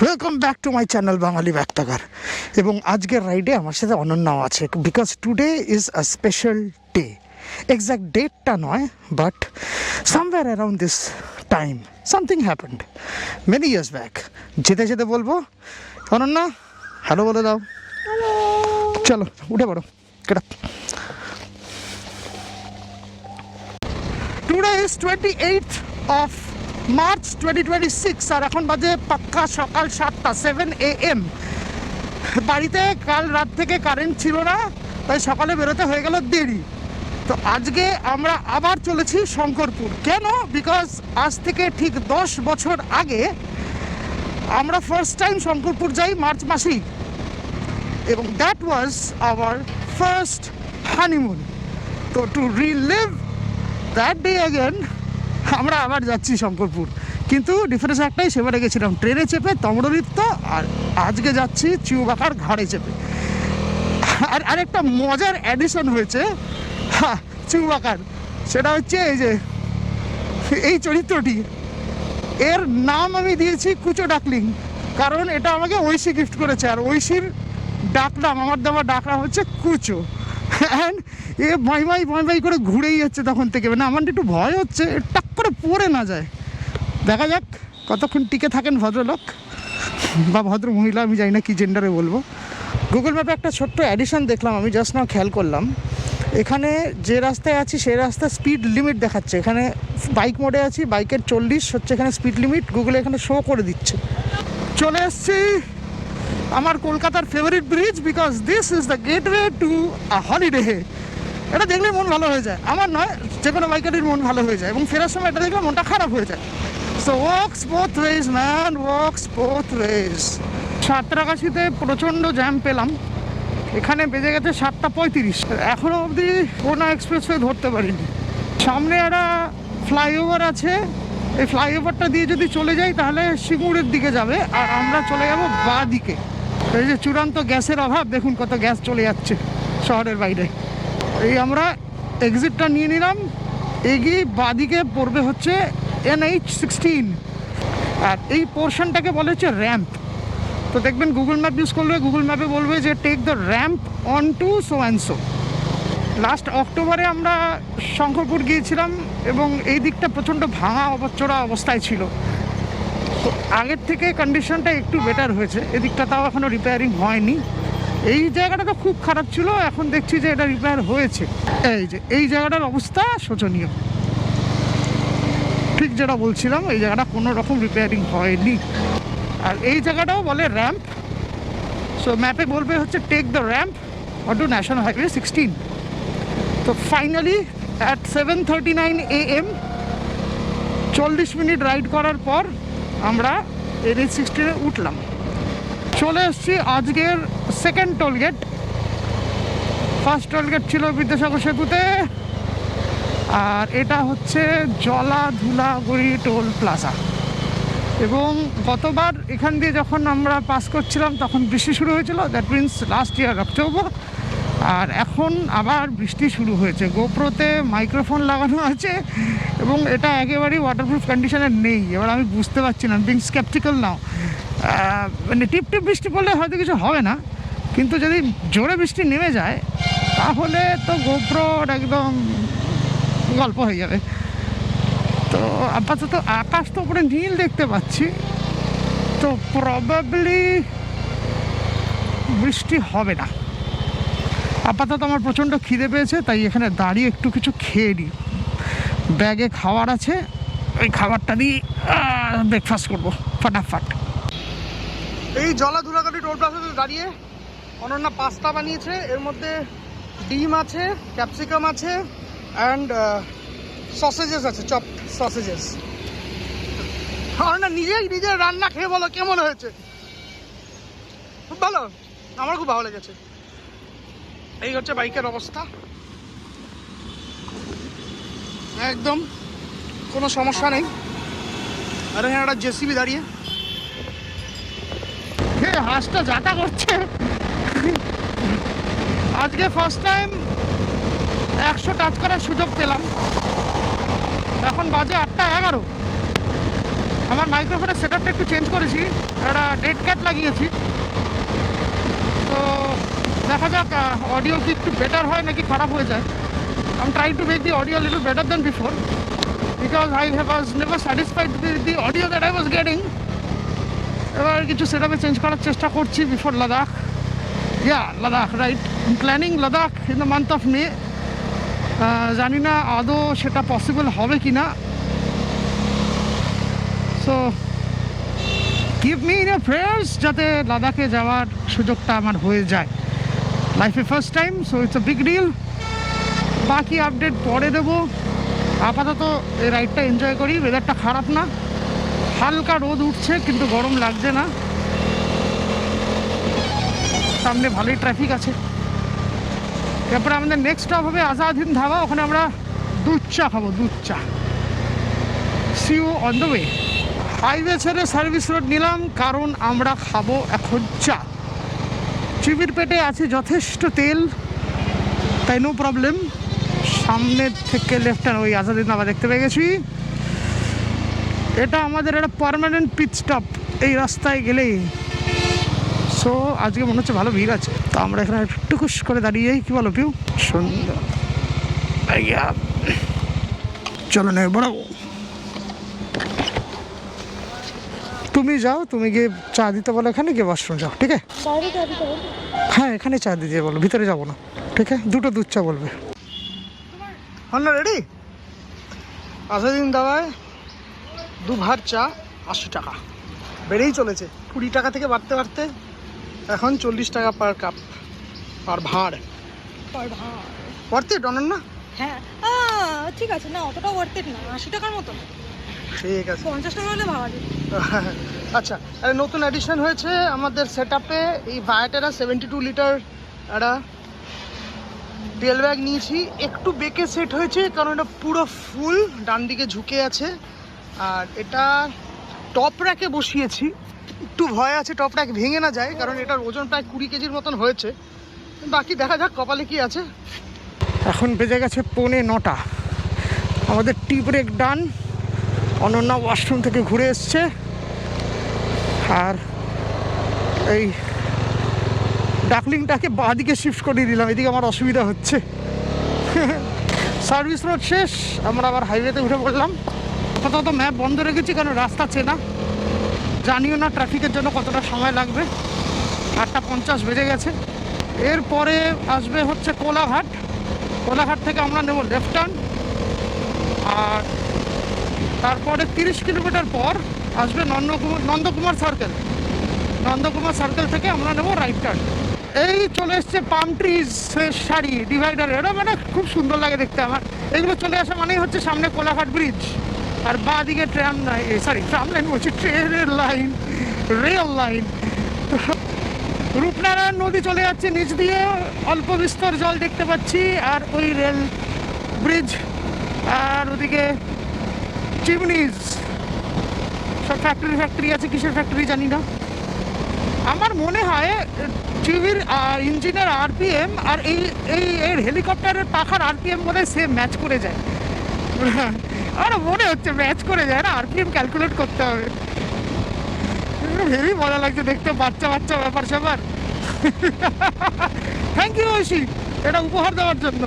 Welcome back to my channel Bangali backpacker. এবং আজকের রাইডে আমার সাথে অনন্যাও আছে, because today is a special day. Exact ডেটটা নয়, but somewhere around this time something happened many years back. যেতে যেতে বলবো, অনন্যা হ্যালো বলে দাও। চলো উঠে পড়ো, কেটা। Today is 28th of March 2026, আর এখন বাজে পাক্কা সকাল 7টা 7 AM। বাড়িতে কাল রাত থেকে কারেন্ট ছিল না, তাই সকালে বেরোতে হয়ে গেল দেরি। তো আজকে আমরা আবার চলেছি শঙ্করপুর। কেন? বিকজ আজ থেকে ঠিক 10 বছর আগে আমরা ফার্স্ট টাইম শঙ্করপুর যাই মার্চ মাসেই, এবং that was our first honeymoon. তো to relive that day again আমরা আবার যাচ্ছি শঙ্করপুর। কিন্তু ডিফারেন্স একটাই, সেবারে গেছিলাম ট্রেনে চেপে তমরলিপ্ত, আর আজকে যাচ্ছি চিউবাকার ঘাড়ে চেপে। আর আরেকটা মজার অ্যাডিশন হয়েছে চিউবাকার, সেটা হচ্ছে এই যে এই চরিত্রটি, এর নাম আমি দিয়েছি কুচো ডাকলিং, কারণ এটা আমাকে ঐশী গিফট করেছে। আর ঐশীর ডাকনাম, আমার দেওয়া ডাকনাম হচ্ছে কুচো। অ্যান্ড এ ভয় করে ঘুরেই যাচ্ছে তখন থেকে। মানে আমার একটু ভয় হচ্ছে টাক করে পড়ে না যায়। দেখা যাক কতক্ষণ টিকে থাকেন ভদ্রলোক বা ভদ্র মহিলা, আমি জানি না কি জেন্ডারে বলবো। গুগল ম্যাপে একটা ছোট্ট অ্যাডিশন দেখলাম, আমি জাস্ট নাও খেয়াল করলাম। এখানে যে রাস্তায় আছি সেই রাস্তায় স্পিড লিমিট দেখাচ্ছে। এখানে বাইক মোডে আছি, বাইকের 40 হচ্ছে এখানে স্পিড লিমিট, গুগলে এখানে শো করে দিচ্ছে। চলে এসছি আমার কলকাতার favourite bridge, because this is the gateway to a holiday. এটা দেখলে মন ভালো হয়ে যায়, আমার নয়, যে কোনো বাইকারের মন ভালো হয়ে যায়, এবং ফেরার সময় এটা দেখলে মনটা খারাপ হয়ে যায়। So works both ways man, works both ways. সাঁতরাগাছিতে প্রচণ্ড জ্যাম পেলাম, এখানে বেজে গেছে 7:35। এখনও অবধি কোনো এক্সপ্রেসওয়ে ধরতে পারিনি। সামনে একটা ফ্লাইওভার আছে, এই ফ্লাইওভারটা দিয়ে যদি চলে যাই তাহলে সিঙ্গুরের দিকে যাবে, আর আমরা চলে যাব বাঁ দিকে। এই যে চূড়ান্ত গ্যাসের অভাব, দেখুন কত গ্যাস চলে যাচ্ছে শহরের বাইরে। এই আমরা এক্সিটটা নিয়ে নিলাম, এগিয়ে বাঁ দিকে পড়বে হচ্ছে NH16, আর এই পোর্শনটাকে বলে হচ্ছে র্যাম্প। তো দেখবেন গুগল ম্যাপ ইউজ করলে গুগল ম্যাপে বলবে যে take the ramp on to so and so. Last অক্টোবরে আমরা শঙ্করপুর গিয়েছিলাম, এবং এই দিকটা প্রচণ্ড ভাঙা অবচোরা অবস্থায় ছিল। তো আগের থেকে কন্ডিশনটা একটু বেটার হয়েছে, এদিকটা তাও এখনও রিপেয়ারিং হয়নি। এই জায়গাটা তো খুব খারাপ ছিল, এখন দেখছি যে এটা রিপেয়ার হয়েছে। এই যে এই জায়গাটার অবস্থা শোচনীয়, ঠিক যেটা বলছিলাম, এই জায়গাটা কোনো রকম রিপেয়ারিং হয়নি। আর এই জায়গাটাও বলে র্যাম্প, সো ম্যাপে বলবে হচ্ছে take the ramp on to national highway 16। তো finally at 7:39 AM 40 minute ride করার পর আমরা NH16 উঠলাম। চলে এসছি আজকের সেকেন্ড টোলগেট। ফার্স্ট টোলগেট ছিল বিদ্যাসাগর সেতুতে, আর এটা হচ্ছে জলাধুলাগড়ি টোল প্লাজা। এবং গতবার এখান দিয়ে যখন আমরা পাস করছিলাম তখন বৃষ্টি শুরু হয়েছিল, that means last year October. আর এখন আবার বৃষ্টি শুরু হয়েছে। গোপ্রোতে মাইক্রোফোন লাগানো আছে, এবং এটা একেবারেই ওয়াটারপ্রুফ কন্ডিশনে নেই। এবার আমি বুঝতে পারছি না, বিং স্কেপটিক্যাল নাও। মানে টিপ টিপ বৃষ্টি পড়লে হয়তো কিছু হবে না, কিন্তু যদি জোরে বৃষ্টি নেমে যায় তাহলে তো গোপ্রোর একদম গল্প হয়ে যাবে। তো আপাতত আকাশ তো উপরে নীল দেখতে পাচ্ছি, তো প্রবাবলি বৃষ্টি হবে না। আপাতত আমার প্রচণ্ড খিদে পেয়েছে, তাই এখানে দাঁড়িয়ে একটু কিছু খেয়ে নিই। ব্যাগে খাবার আছে, ওই খাবারটা দিয়ে ব্রেকফাস্ট করবো ফাটাফাট। এই জলাধুলাগড়ি টোল প্লাজাতে দাঁড়িয়ে অনন্যা পাস্তা বানিয়েছে, এর মধ্যে ডিম আছে, ক্যাপসিকাম আছে, অ্যান্ড সসেজেস আছে, চপড সসেজেস। অনন্যা নিজের রান্না খেয়ে বলো কেমন হয়েছে? খুব ভালো, আমার খুব ভালো লেগেছে। এই হচ্ছে বাইকের অবস্থা, একদম কোনো সমস্যা নেই। আর এখানে একটা জেসিবি দাঁড়িয়ে হাঁসটা যাতা করছে। আজকে ফার্স্ট টাইম 100 টাচ করার সুযোগ পেলাম। এখন বাজে 8:11। আমার মাইক্রোফোনের সেটআপটা একটু চেঞ্জ করেছি, একটা ডেড ক্যাট লাগিয়েছি। তো দেখা যাক অডিও কি একটু বেটার হয় নাকি খারাপ হয়ে যায়। I'm trying to make the audio a little better than before because I was never satisfied with the audio that I was getting. এবার কিছু সেটআপে চেঞ্জ করার চেষ্টা করছি before Ladakh. Ladakh right, planning Ladakh in the month of May. জানি না আদৌ সেটা possible হবে কি না। So keep me in your prayers যাতে লাদাখে যাওয়ার সুযোগটা আমার হয়ে যায়। লাইফে first time, so it's a big deal. বাকি আপডেট পরে দেবো। আপাতত এই রাইডটা এনজয় করি। ওয়েদারটা খারাপ না, হালকা রোদ উঠছে কিন্তু গরম লাগছে না। সামনে ভালোই ট্রাফিক আছে। এরপরে আমাদের নেক্সট স্টপ হবে আজাদ হিন্দ ধাবা, ওখানে আমরা দুধ চা খাবো, দুধ চা। See you on the way. Highway ছেড়ে সার্ভিস রোড নিলাম কারণ আমরা খাবো এখন চা। চিবির পেটে আছে যথেষ্ট তেল, তাই নো প্রবলেম। সামনের থেকে লেফট হ্যান্ড ওই আজাদ হিন্দ ধাবা দেখতে পেয়ে গেছি। এটা আমাদের একটা পার্মানেন্ট পিট স্টপ এই রাস্তায় গেলেই। সো আজকে মনে হচ্ছে ভালো ভিড় আছে, তো আমরা এখানে একটু খুশ করে দাঁড়িয়ে কি বলো পিউ? সুন্দর। চলো না বড়াবো। তুমি যাও, তুমি গিয়ে চা দিতে বলো, এখানে গিয়ে ওয়াশরুম যাও, ঠিক আছে? হ্যাঁ এখানে চা দিতে বলো, ভিতরে যাবো না, ঠিক আছে? দুটো দুধ চা বলবে। হন না রেডি? আসাদিন দাওয়ায় দু ভার চা 80 টাকা, বেড়েই চলেছে। 20 টাকা থেকে বাড়তে বাড়তে এখন 40 টাকা পার কাপ, পার ভাঁড়। Worth it Ananya? হ্যাঁ ঠিক আছে, না অতটা ওয়ার্থ ইট না, 80 টাকার মতো। ঠিক আছে, 50 টাকা হলে ভাবা যায়। আচ্ছা, আরে নতুন অ্যাডিশন হয়েছে আমাদের সেটআপে এই ভায়াটেরা 72 লিটার একটা তেল ব্যাগ নিয়েছি। একটু বেঁকে সেট হয়েছে কারণ এটা পুরো ফুল, ডান দিকে ঝুঁকে আছে। আর এটা টপ র্যাকে বসিয়েছি, একটু ভয় আছে টপ র্যাক ভেঙে না যায়, কারণ এটার ওজন প্রায় 20 কেজির মতন হয়েছে। বাকি দেখা যাক কপালে কি আছে। এখন বেজে গেছে 8:45। আমাদের টি ব্রেক ডান। অনন্যা ওয়াশরুম থেকে ঘুরে এসছে, আর এই ডাকলিংটাকে বাঁদিকে শিফট করে দিলাম, এদিকে আমার অসুবিধা হচ্ছে। সার্ভিস রোড শেষ, আমরা আবার হাইওয়েতে উঠে পড়লাম। আপাতত ম্যাপ বন্ধ রেখেছি কারণ রাস্তা চেনা, জানিও না ট্রাফিকের জন্য কতটা সময় লাগবে। 8:50 বেজে গেছে। এরপরে আসবে হচ্ছে কোলাঘাট। কোলাঘাট থেকে আমরা নেব লেফট টার্ন, আর তারপরে 30 কিলোমিটার পর আসবে নন্দকুমার সার্কেল। নন্দকুমার সার্কেল থেকে আমরা নেব রাইট টার্ন। এই চলে এসছে পাম ট্রিজ সারি ডিভাইডার, এটা মানে খুব সুন্দর লাগে দেখতে আমার। এগুলো চলে আসা মানেই হচ্ছে সামনে কোলাঘাট ব্রিজ, আর বাঁ দিকে ট্রাম লাইন বলছি, ট্রেনের লাইন, রেল লাইন। রূপনারায়ণ নদী চলে যাচ্ছে নিচ দিয়ে, অল্প বিস্তর জল দেখতে পাচ্ছি, আর ওই রেল ব্রিজ, আর ওদিকে চিমনিজ, সব ফ্যাক্টরি আছে। কিসের ফ্যাক্টরি জানি না। আমার মনে হয় টিভির ইঞ্জিনের আরপিএম আর এই হেলিকপ্টারের পাখার আরপিএম বোধ হয় সেম ম্যাচ করে যায়। আমার মনে হচ্ছে ম্যাচ করে যায় না, আরপিএম ক্যালকুলেট করতে হবে। ভেবেই মজা লাগছে দেখতে, বাচ্চা বাচ্চা ব্যাপার স্যাপার। থ্যাংক ইউ ঐশী এটা উপহার দেওয়ার জন্য।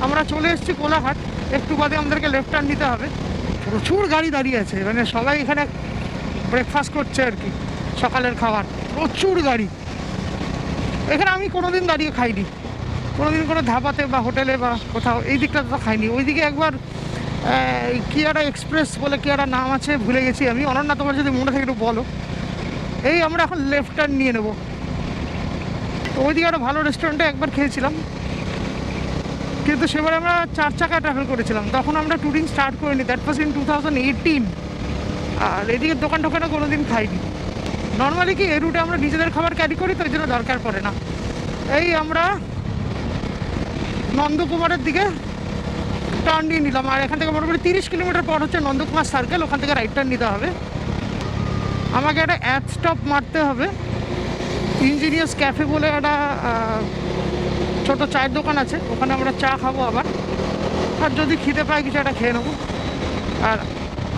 আমরা চলে এসেছি কোলাঘাট, একটু বাদে আমাদেরকে লেফট টার্ন নিতে হবে। প্রচুর গাড়ি দাঁড়িয়ে আছে, মানে সবাই এখানে ব্রেকফাস্ট করছে আর কি, সকালের খাবার। প্রচুর গাড়ি এখানে। আমি কোনোদিন দাঁড়িয়ে খাইনি, কোনোদিন কোনো ধাবাতে বা হোটেলে বা কোথাও এই দিকটা তো খাইনি। ওইদিকে একবার কি একটা এক্সপ্রেস বলে কি একটা নাম আছে, ভুলে গেছি আমি। অনন্যা তোমার যদি মনে থাকে একটু বলো। এই আমরা এখন লেফট টার্ন নিয়ে নেবো। তো ওইদিকে একটা ভালো রেস্টুরেন্টে একবার খেয়েছিলাম, কিন্তু সেবার আমরা 4 চাকায় ট্রাভেল করেছিলাম, তখন আমরা ট্যুরিং স্টার্ট করিনি। That was in 2018। আর এদিকে দোকান টোকানে কোনো দিন খাইনি। নর্মালি কি এই রুটে আমরা নিজেদের খাবার ক্যারি করি, তো এই জন্য দরকার পড়ে না। এই আমরা নন্দকুমারের দিকে টার্ন নিয়ে নিলাম, আর এখান থেকে মোটামুটি 30 কিলোমিটার পর হচ্ছে নন্দকুমার সার্কেল, ওখান থেকে রাইট টার্ন নিতে হবে। আমাকে একটা অ্যাড স্টপ মারতে হবে। ইঞ্জিনিয়ার্স ক্যাফে বলে একটা ছোটো চায়ের দোকান আছে, ওখানে আমরা চা খাবো আবার, আর যদি খিদে পাই কিছু একটা খেয়ে নেবো। আর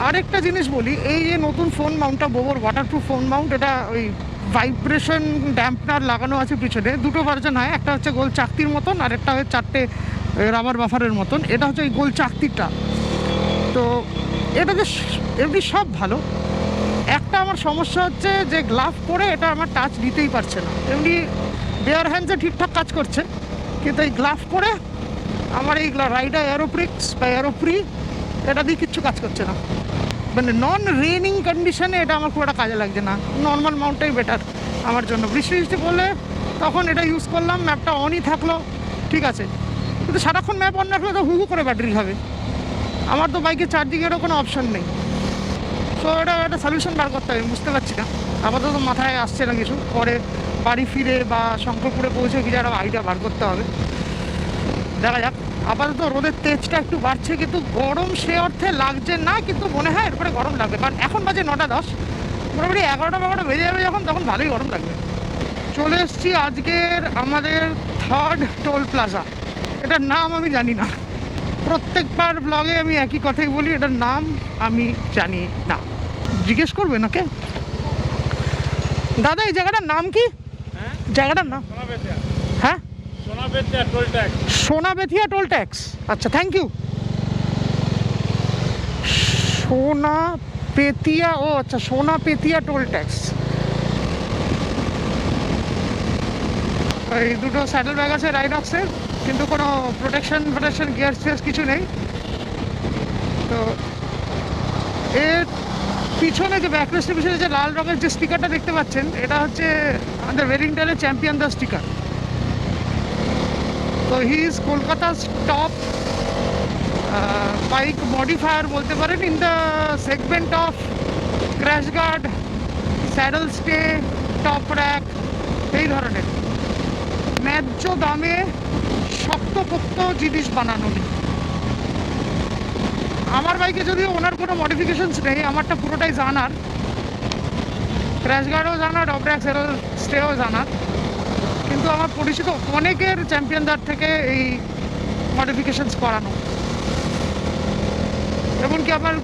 আরেকটা জিনিস বলি, এই যে নতুন ফোন মাউন্টটা বোবোর ওয়াটারপ্রুফ ফোন মাউন্ট, এটা ওই ভাইব্রেশন ড্যাম্পনার লাগানো আছে পিছনে, দুটো ভার্জন হয়, একটা হচ্ছে গোল চাকতির মতন আর একটা হচ্ছে 4টে রাবার বাফারের মতন। এটা হচ্ছে ওই গোল চাকতিটা। তো এটাতে এমনি সব ভালো, একটা আমার সমস্যা হচ্ছে যে গ্লাভ পরে এটা আমার টাচ দিতেই পারছে না। এমনি বেয়ার হ্যান্ডসে ঠিকঠাক কাজ করছে, কিন্তু এই গ্লাভ পরে আমার এই রাইডার এরোপ্রিক্স বা এরোপ্রি এটা দিয়ে কিচ্ছু কাজ করছে না। মানে নন রেনিং কন্ডিশনে এটা আমার খুব একটা কাজে লাগছে না, নর্মাল মাউন্টটাই বেটার আমার জন্য। বৃষ্টি বৃষ্টি পড়লে তখন এটা ইউজ করলাম, ম্যাপটা অনই থাকলো, ঠিক আছে। কিন্তু সারাক্ষণ ম্যাপ অন রাখলে তো হু হু করে ব্যাটারি খাবে। আমার তো বাইকে চার্জিংয়েরও কোনো অপশন নেই। তো এটা একটা সলিউশন বার করতে হবে, বুঝতে পারছি না, আপাতত মাথায় আসছে না কিছু। পরে বাড়ি ফিরে বা শঙ্করপুরে পৌঁছে কিছু একটা আইডিয়া বার করতে হবে, দেখা যাক। আপাতত রোদের তেজটা একটু বাড়ছে, কিন্তু গরম সে অর্থে লাগছে না, কিন্তু মনে হয় এরপরে গরম লাগবে। কারণ এখন বাজে 9:10, মোটামুটি 11টা বেজে যাবে যখন, তখন ভালোই গরম লাগবে। চলে এসেছি আজকের আমাদের 3rd টোল প্লাজা। এটার নাম আমি জানি না, প্রত্যেকবার ব্লগে আমি একই কথাই বলি, এটার নাম আমি জানি না। জিজ্ঞেস করবে নাকি দাদা এই জায়গাটার নাম কি? জায়গাটার নাম? হ্যাঁ, সোনাবেথিয়া টোল ট্যাক্স। আচ্ছা, থ্যাংক ইউ। সোনাপেতিয়া, ও আচ্ছা, সোনাপেতিয়া টোল ট্যাক্স। এই দুটো স্যাডেল ব্যাগ আছে রাইডক্সের, কিন্তু কোনো প্রোটেকশন গিয়ার ফিয়ার কিছু নেই। তো এর পিছনে যে ব্যাকরেস্টের পিছনে যে লাল রঙের যে স্টিকারটা দেখতে পাচ্ছেন, এটা হচ্ছে আমাদের ওয়েলিংটনের চ্যাম্পিয়ন দ্য স্টিকার। তো হি ইজ কলকাতার টপ বাইক মডিফায়ার বলতে পারেন, in the segment of crash guard, saddle stay, top rack, এই ধরনের ন্যায্য দামে শক্তপোক্ত জিনিস বানানো নেই। আমার বাইকে যদিও ওনার কোনো মডিফিকেশনস নেই, আমারটা পুরোটাই জানার, ক্র্যাশ গার্ডও জানার, টপ র্যাক, স্যাডেল স্টেও জানার, কিন্তু আমার পরিচিত অনেকের চ্যাম্পিয়নদার থেকে এই মডিফিকেশনস করানো। এমনকি আমার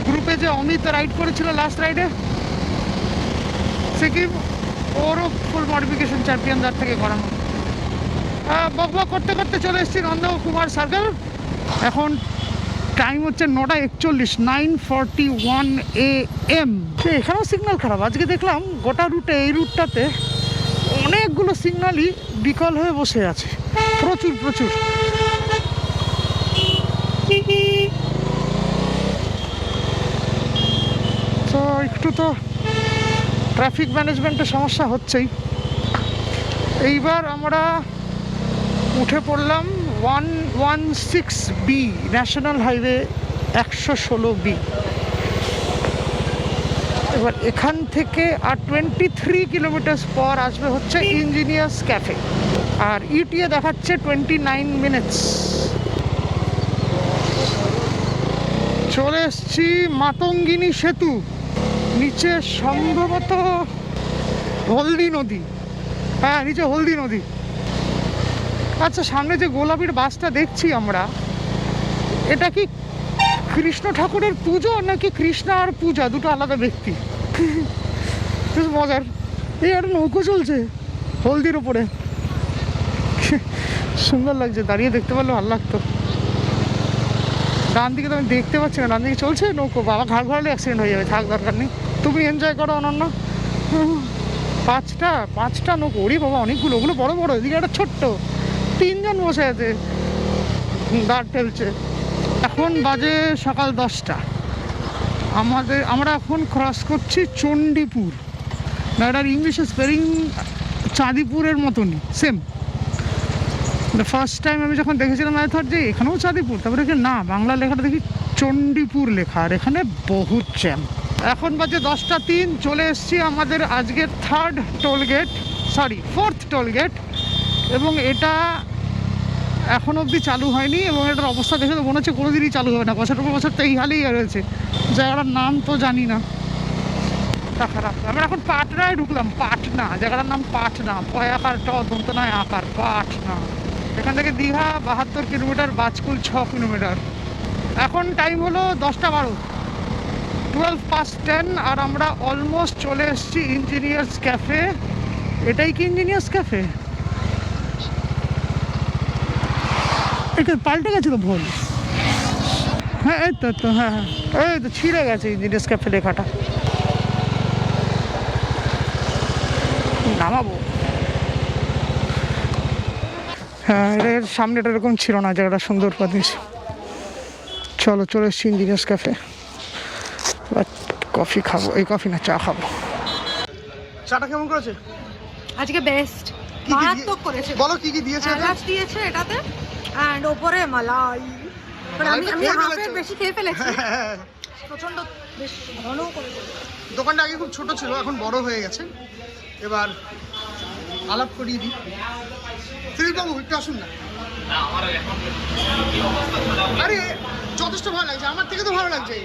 গ্রুপে যে অমিত রাইড করেছিল লাস্ট রাইডে সিকিম, ওরও ফুল মডিফিকেশন চ্যাম্পিয়নদার থেকে করানো। বক বক করতে করতে চলে এসেছি নন্দকুমার সার্কেল। এখন টাইম হচ্ছে 9:41, 9:41 AM। এখানেও সিগন্যাল খারাপ। আজকে দেখলাম গোটা রুটে, এই রুটটাতে অনেকগুলো সিগন্যালই বিকল হয়ে বসে আছে, প্রচুর প্রচুর। তো একটু তো ট্রাফিক ম্যানেজমেন্টের সমস্যা হচ্ছেই। এইবার আমরা উঠে পড়লাম 116B, ন্যাশনাল হাইওয়ে 116B। এবার এখান থেকে আর 23 কিলোমিটার পর আসবে হচ্ছে ইঞ্জিনিয়ার্স ক্যাফে, আর ইটিএ দেখাচ্ছে 29 মিনিটস। চলে এসছি মাতঙ্গিনী সেতু, নিচে সম্ভবত হলদি নদী। হ্যাঁ, নিচে হলদি নদী। আচ্ছা, সামনে যে গোলাপির বাসটা দেখছি আমরা, এটা কি কৃষ্ণ ঠাকুরের পুজো নাকি কৃষ্ণ আর পূজা দুটো আলাদা ব্যক্তি? বেশ মজার। এই একটা নৌকো চলছে হলদির ওপরে, সুন্দর লাগছে, দাঁড়িয়ে দেখতে পারলে ভালো লাগতো। ডান দিকে তো আমি দেখতে পাচ্ছি না, ডান দিকে চলছে নৌকো। বাবা ঘাট ঘোরালে অ্যাক্সিডেন্ট হয়ে যাবে, থাক, দরকার নেই। তুমি এনজয় করো অনন্য। পাঁচটা নৌকো, ওরে বাবা অনেকগুলো, ওগুলো বড় বড়। এদিকে একটা ছোট্ট, 3 জন বসে আছে, দাঁড় ঠেলছে। এখন বাজে সকাল 10টা। আমরা এখন ক্রস করছি চণ্ডীপুর। না, এটার ইংলিশে স্পেলিং চাঁদিপুরের মতনই, সেম। ফার্স্ট টাইম আমি যখন দেখেছিলাম আই থট যে এখানেও চাঁদিপুর, তারপরে না, বাংলা লেখাটা দেখি চণ্ডীপুর লেখা, আর এখানে বহুত জ্যাম। এখন বাজে 10টা 3। চলে এসেছি আমাদের আজকের 3rd toll gate, sorry 4th toll gate, এবং এটা এখন অবধি চালু হয়নি, এবং এটার অবস্থা দেখে তো মনে হচ্ছে কোনোদিনই চালু হবে না। বছরের পর বছর তো এই হালেই রয়েছে। জায়গাটার নাম তো জানি না, তা খারাপ। আমরা এখন পাটনায় ঢুকলাম, পাটনা, জায়গাটার নাম পাটনা, পয়াকার ট দন্ত নয় আকার, পাটনা। এখান থেকে দীঘা 72 কিলোমিটার, বাজকুল 6 কিলোমিটার। এখন টাইম হলো 10টা 12। 12:10 আর আমরা অলমোস্ট চলে এসেছি ইঞ্জিনিয়ার্স ক্যাফে। এটাই কি ইঞ্জিনিয়ার্স ক্যাফে? এটা পাল্টে গেছে তো ভুল। হ্যাঁ এই তো হ্যাঁ হ্যাঁ এই তো ছিঁড়ে গেছে ইঞ্জিনিয়ার্স ক্যাফে লেখাটা। নামাবো। হ্যাঁ এর সামনেটা এরকম ছিল না, জায়গাটা সুন্দর পাতিস। চলো চলে এসছি ইঞ্জিনিয়ার্স ক্যাফে। কফি খাবো, এই কফি না চা খাবো। চাটা কেমন করেছে আজকে বেস্ট, কি মারাত্মক করেছে। বলো কি কি দিয়েছে? এলাচ দিয়েছে এটাতে, এন্ড ওপরে মালাই। মানে আমি হাফের বেশি খেয়ে ফেলেছি, প্রচন্ড বেশ ভালো করেছে। দোকানটা আগে খুব ছোট ছিল, এখন বড় হয়ে গেছে। এবার আলাপ করিয়ে দিই। বাবু একটু আসুন না। আরে যথেষ্ট ভালো লাগছে, আমার থেকে তো ভালো লাগছে।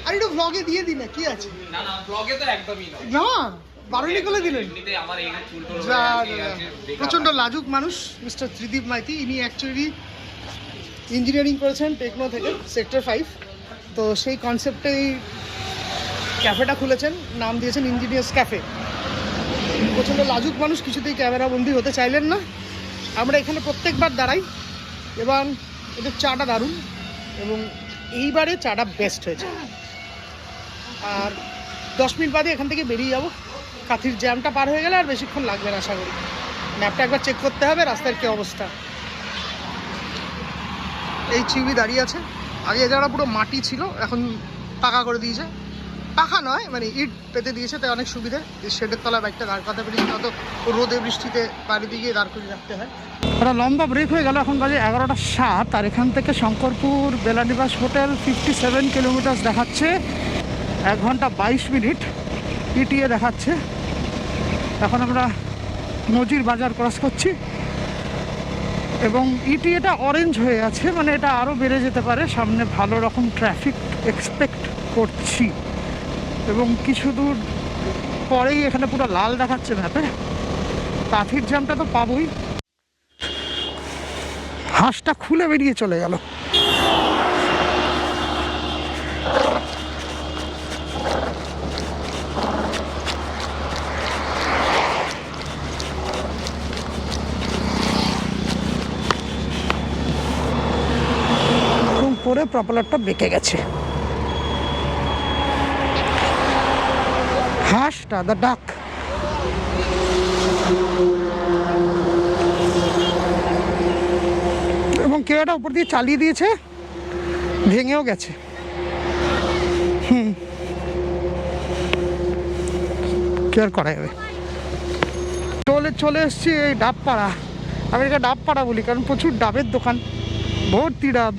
আর একটু ব্লগে দিয়ে দিন না, কি আছে? না ব্লগে তো একদমই না। না বারণী করে দিলেন। এমনিতে আমার এই চুলটো প্রচন্ড লাজুক মানুষ মিস্টার ত্রিদীপ মাইতি। ইনি অ্যাকচুয়ালি ইঞ্জিনিয়ারিং করেছেন টেকনো থেকে, সেক্টর 5। তো সেই কনসেপ্টেই ক্যাফেটা খুলেছেন, নাম দিয়েছেন ইঞ্জিনিয়ার্স ক্যাফে। প্রচণ্ড লাজুক মানুষ, কিছুতেই ক্যামেরা বন্দি হতে চাইলেন না। আমরা এখানে প্রত্যেকবার দাঁড়াই এবং এদের চাটা দারুণ, এবং এইবারে চাটা বেস্ট হয়েছে। আর 10 মিনিট বাদে এখান থেকে বেরিয়ে যাবো। কাথির জ্যামটা পার হয়ে গেলে আর বেশিক্ষণ লাগবে না আশা করি। ম্যাপটা একবার চেক করতে হবে রাস্তার কী অবস্থা। এই চিংড়ি দাঁড়িয়ে আছে। আগে এ জায়গাটা পুরো মাটি ছিল, এখন পাকা করে দিয়েছে। পাকা নয়, মানে ইট পেতে দিয়েছে, তাই অনেক সুবিধে। শেডের তলায় বাইকটা দাঁড় করাতে পেরেছি, নয়তো রোদে বৃষ্টিতে বাড়ি দিকে দাঁড় করে রাখতে হয়। ওটা লম্বা ব্রেক হয়ে গেল। এখন বাজে 11:07 আর এখান থেকে শঙ্করপুর বেলানিবাস হোটেল 57 কিলোমিটার দেখাচ্ছে, 1 ঘন্টা 22 মিনিট ইটিএ দেখাচ্ছে। এখন আমরা নজির বাজার ক্রস করছি এবং ইটিএটা অরেঞ্জ হয়ে আছে, মানে এটা আরও বেড়ে যেতে পারে। সামনে ভালো রকম ট্রাফিক এক্সপেক্ট করছি এবং কিছু দূর পরেই এখানে পুরো লাল দেখাচ্ছে ম্যাপে। ট্রাফিক জ্যামটা তো পাবোই। হাঁসটা খুলে বেরিয়ে চলে গেল। করে প্রপেলারটা বেঁকে গেছে। হাঁসটা দ্য ডাক। এবং কেউ একটা উপর দিয়ে চালিয়ে দিয়েছে, ভেঙেও গেছে। কি আর করা যাবে। চলে এসছি এই ডাবপাড়া। আমি এটা ডাবপাড়া বলি কারণ প্রচুর ডাবের দোকান, ভর্তি ডাব।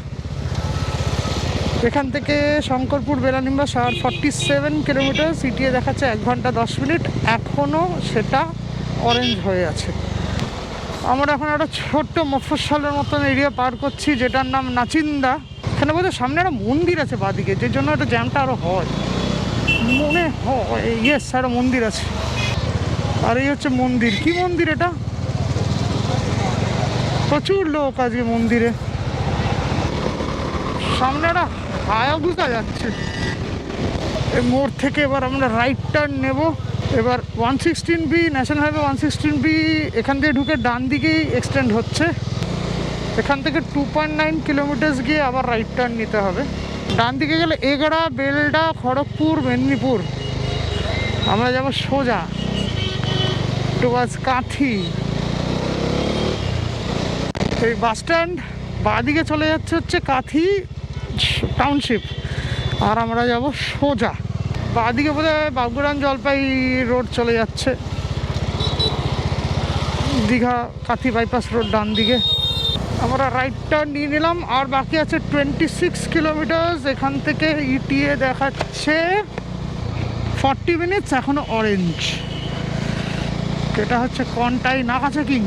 এখান থেকে শঙ্করপুর বেলানিবাস 47 কিলোমিটার, সিটিএ দেখাচ্ছে 1 ঘন্টা 10 মিনিট। এখনও সেটা অরেঞ্জ হয়ে আছে। আমরা এখন একটা ছোট্ট মফস্বলের মতন এরিয়া পার করছি, যেটার নাম নাচিন্দা। এখানে বোধহয় সামনে একটা মন্দির আছে বাদিকে, যে জন্য একটা জ্যামটা আরও হয় মনে হয়। ইয়েস, একটা মন্দির আছে। আর এই হচ্ছে মন্দির। কি মন্দির এটা? প্রচুর লোক আজকে মন্দিরে। সামনে একটা হায়াবুসা যাচ্ছে। এই মোড় থেকে এবার আমরা রাইট টার্ন নেব। এবার 116B ন্যাশনাল হাইওয়ে 116B এখান থেকে ঢুকে ডান দিকেই এক্সটেন্ড হচ্ছে। এখান থেকে 2.9 কিলোমিটার গিয়ে আবার রাইট টার্ন নিতে হবে। ডান দিকে গেলে এগড়া, বেলডা, খড়গপুর, মেদিনীপুর। আমরা যাব সোজা টুয়ার্ডস কাঁথি। এই বাস স্ট্যান্ড বাঁদিকে চলে যাচ্ছে হচ্ছে কাঁথি টাউনশিপ, আর আমরা যাব সোজা। বাঁদিকে বোধহয় বাবুরাম জলপাই রোড চলে যাচ্ছে, দীঘা কাঁথি বাইপাস রোড ডান দিকে। আমরা রাইট টার্ন নিয়ে নিলাম। আর বাকি আছে 26 কিলোমিটার। এখান থেকে ইটিএ দেখাচ্ছে 40 মিনিটস, এখনও অরেঞ্জ। এটা হচ্ছে কন্টাই নাগাসাকি।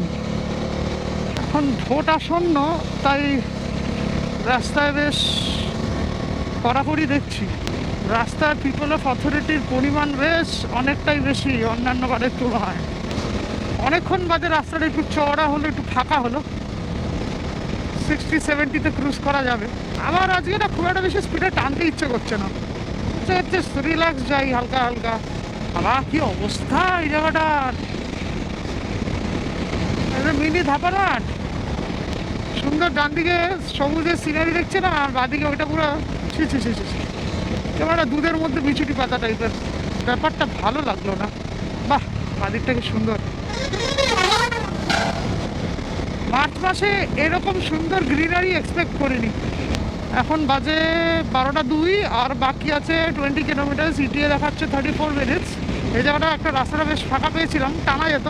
এখন ভোট আসন্ন, তাই রাস্তায় বেশ কড়াকড়ি দেখছি। রাস্তায় পিপল অফ অথরিটির পরিমাণ বেশ অনেকটাই বেশি অন্যান্য বারের তুলনায়। অনেকক্ষণ বাদে রাস্তাটা একটু চওড়া হলো, একটু ফাঁকা হলো। 60-70-তে ক্রুজ করা যাবে। আমার আজকে না খুব একটা বেশি স্পিডে টানতে ইচ্ছে করছে না। ইচ্ছে হচ্ছে রিল্যাক্স যাই হালকা হালকা। বাবা কি অবস্থা এই জায়গাটার, মিনি ধাপানাট। সুন্দর, ডান দিকে সবুজের সিনারি দেখছে না, আর বাদিকে ওইটা পুরো ছি ছি ছি ছি ছি। কেমন একটা দুধের মধ্যে বিছুটি পাতা টাইপের, ব্যাপারটা ভালো লাগলো না। বাহ, বাদিকটা কি সুন্দর। মার্চ মাসে এরকম সুন্দর গ্রিনারি এক্সপেক্ট করিনি। এখন বাজে 12:02 আর বাকি আছে 20 কিলোমিটার। সিটিএ দেখাচ্ছে 34 মিনিটস। এই জায়গাটা একটা রাস্তাটা বেশ ফাঁকা পেয়েছিলাম, টানা যেত,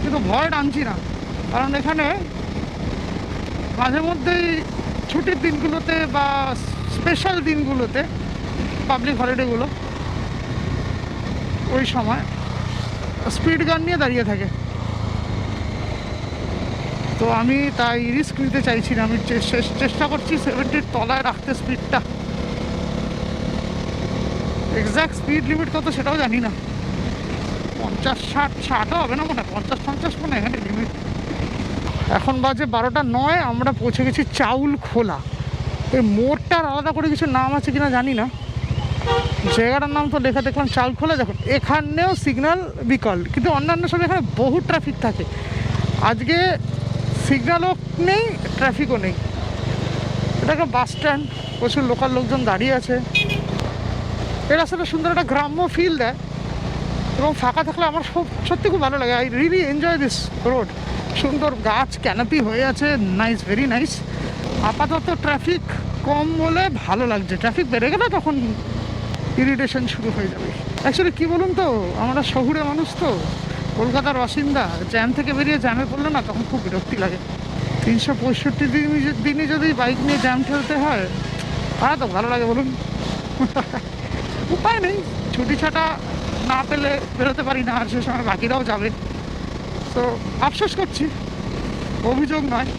কিন্তু ভয় টানছি না, কারণ এখানে মাঝে মধ্যেই ছুটির দিনগুলোতে বা স্পেশাল দিনগুলোতে, পাবলিক হলিডেগুলো, ওই সময় স্পিড গান নিয়ে দাঁড়িয়ে থাকে। তো আমি তাই রিস্ক নিতে চাইছি না। আমি চেষ্টা করছি 70-র তলায় রাখতে স্পিডটা। এক্স্যাক্ট স্পিড লিমিট কত সেটাও জানি না, 50-60-60ও হবে না মনে হয়, 50-50 মনে হয় এখানে লিমিট। এখন বাজে 12:09। আমরা পৌঁছে গেছি চাউল খোলা। এই মোড়টার আলাদা করে কিছু নাম আছে কিনা জানি না, জায়গাটার নাম তো লেখা দেখলাম চাউল খোলা। দেখুন এখানেও সিগন্যাল বিকল, কিন্তু অন্যান্য সময় এখানে বহু ট্রাফিক থাকে। আজকে সিগন্যালও নেই, ট্রাফিকও নেই। এটা একটা বাস স্ট্যান্ড, প্রচুর লোকাল লোকজন দাঁড়িয়ে আছে। এই রাস্তাটা সুন্দর একটা গ্রাম্য ফিল দেয়, এবং ফাঁকা থাকলে আমার সত্যি খুব ভালো লাগে। I really enjoy this road. সুন্দর গাছ ক্যানোপি হয়ে আছে, নাইস, ভেরি নাইস। আপাতত ট্রাফিক কম বলে ভালো লাগছে। ট্রাফিক বেড়ে গেলে তখন ইরিটেশন শুরু হয়ে যাবে। অ্যাকচুয়ালি কী বলুন তো, আমরা শহুরে মানুষ তো, কলকাতার বাসিন্দা, জ্যাম থেকে বেরিয়ে জ্যামে পড়লে না তখন খুব বিরক্তি লাগে। 365 দিনই যদি বাইক নিয়ে জ্যাম ঠেলতে হয়, আর তো ভালো লাগে বলুন। উপায় নেই, ছুটি ছাটা না পেলে বেরোতে পারি না, আর সে সময় বাকিরাও যাবে। তো আফসোস করছি, অভিযোগ নয়।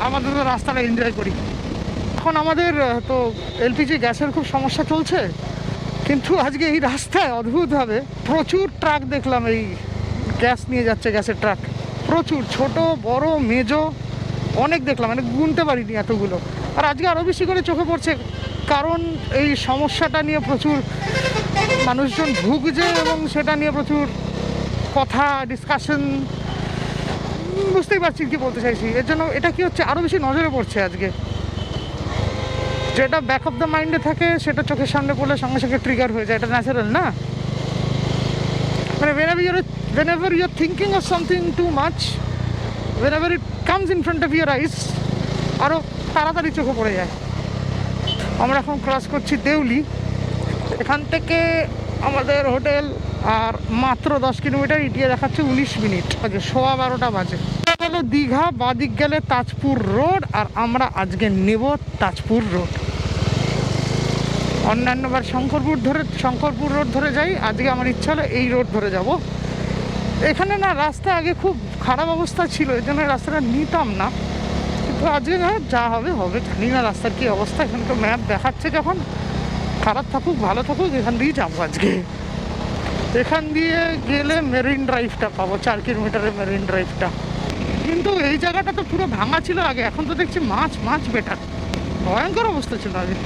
আমাদের তো রাস্তাটা এনজয় করি। এখন আমাদের তো এলপিজি গ্যাসের খুব সমস্যা চলছে, কিন্তু আজকে এই রাস্তায় অদ্ভুতভাবে প্রচুর ট্রাক দেখলাম। এই গ্যাস নিয়ে যাচ্ছে, গ্যাসের ট্রাক প্রচুর, ছোট বড় মেজো অনেক দেখলাম, মানে গুনতে পারিনি এতগুলো। আর আজকে আরও বেশি করে চোখে পড়ছে, কারণ এই সমস্যাটা নিয়ে প্রচুর মানুষজন ভুগছে, এবং সেটা নিয়ে প্রচুর কথা, ডিসকাশন, বুঝতেই পারছি কি বলতে চাইছি। এর জন্য এটা কি হচ্ছে, আরও বেশি নজরে পড়ছে আজকে। যেটা ব্যাক অফ দ্য মাইন্ডে থাকে সেটা চোখের সামনে পড়লে সঙ্গে সঙ্গে ট্রিগার হয়ে যায়। এটা ন্যাচারাল না, মানে whenever you're thinking of something too much, whenever it comes in front of your eyes, আরও তাড়াতাড়ি চোখে পড়ে যায়। আমরা এখন ক্রস করছি দেউলি। এখান থেকে আমাদের হোটেল আর মাত্র 10 কিলোমিটার। ইটিয়ে দেখাচ্ছে 19 মিনিট, আজকে 12:15 বাজে। গেল দীঘা, বাদিক গেলে তাজপুর রোড, আর আমরা আজকে নেব তাজপুর রোড। অন্যান্যবার শঙ্করপুর রোড ধরে যাই, আজকে আমার ইচ্ছা হলো এই রোড ধরে যাব। এখানে না রাস্তা আগে খুব খারাপ অবস্থা ছিল, এই জন্য রাস্তাটা নিতাম না, কিন্তু আজকে না যা হবে হবে। জানি না রাস্তার কী অবস্থা, এখানে তো ম্যাপ দেখাচ্ছে যখন, খারাপ থাকুক ভালো থাকুক এখান দিয়েই যাবো আজকে। এখান দিয়ে গেলে মেরিন ড্রাইভটা পাবো, 4 কিলোমিটারের মেরিন ড্রাইভটা। কিন্তু এই জায়গাটা তো পুরো ভাঙা ছিল আগে, এখন তো দেখছি মাছ বেটার। ভয়ঙ্কর অবস্থা ছিল আগে।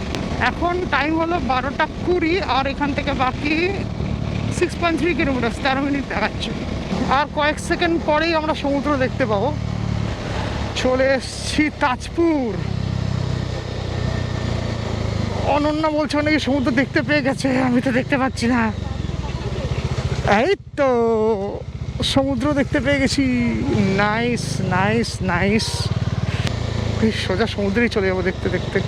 এখন টাইম হলো 12:20, আর এখান থেকে বাকি 6.3 কিলোমিটার, 13 মিনিট দেখাচ্ছে। আর কয়েক সেকেন্ড পরেই আমরা সমুদ্র দেখতে পাবো। চলে এসছি তাজপুর। অনন্যা বলছে নাকি সমুদ্র দেখতে পেয়ে গেছে, আমি তো দেখতে পাচ্ছি না। এই তো সমুদ্র দেখতে পেয়ে গেছি, নাইস নাইস নাইস। সোজা সমুদ্রেই চলে যাবো দেখতে দেখতে।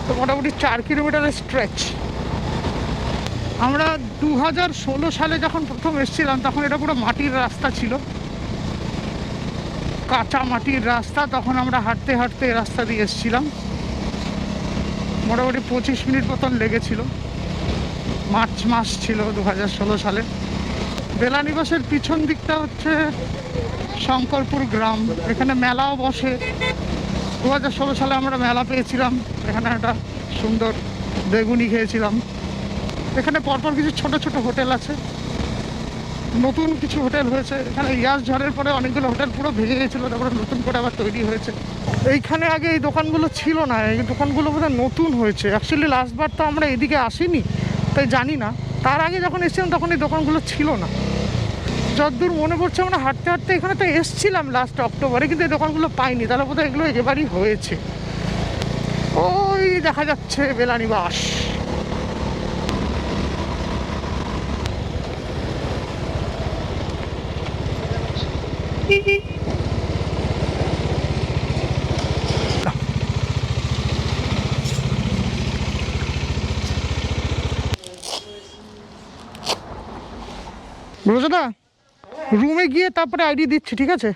তো মোটামুটি 4 কিলোমিটারের স্ট্রেচ। আমরা 2016 সালে যখন প্রথম এসেছিলাম তখন এটা পুরো মাটির রাস্তা ছিল, কাঁচা মাটির রাস্তা। তখন আমরা হাঁটতে হাঁটতে রাস্তা দিয়ে এসেছিলাম। মোটামুটি 25 মিনিট মতন লেগেছিল। মার্চ মাস ছিল 2016 সালে। বেলানিবাসের পিছন দিকটা হচ্ছে শঙ্করপুর গ্রাম, এখানে মেলাও বসে। 2016 সালে আমরা মেলা পেয়েছিলাম, এখানে একটা সুন্দর বেগুনি খেয়েছিলাম। এখানে পরপর কিছু ছোট ছোট হোটেল আছে, নতুন কিছু হোটেল হয়েছে এখানে। ইয়াস ঝড়ের পরে অনেকগুলো হোটেল পুরো ভেঙে গেছিলো, তারপরে নতুন করে আবার তৈরি হয়েছে। এইখানে আগে এই দোকানগুলো ছিল না, এই দোকানগুলো বোধহয় নতুন হয়েছে। অ্যাকচুয়ালি লাস্টবার তো আমরা এদিকে আসিনি, তাই জানি না। তার আগে যখন এসেছিলাম তখন এই দোকানগুলো ছিল না। যতদূর মনে পড়ছে আমরা হাঁটতে হাঁটতে এখানে তো এসেছিলাম লাস্ট অক্টোবরে, কিন্তু এই দোকানগুলো পাইনি। তাহলে বোধহয় এগুলো এবারই হয়েছে। ওই দেখা যাচ্ছে বেলানিবাস। রোজাদা, রুমে গিয়ে তারপরে আইডি দিচ্ছি, ঠিক আছে?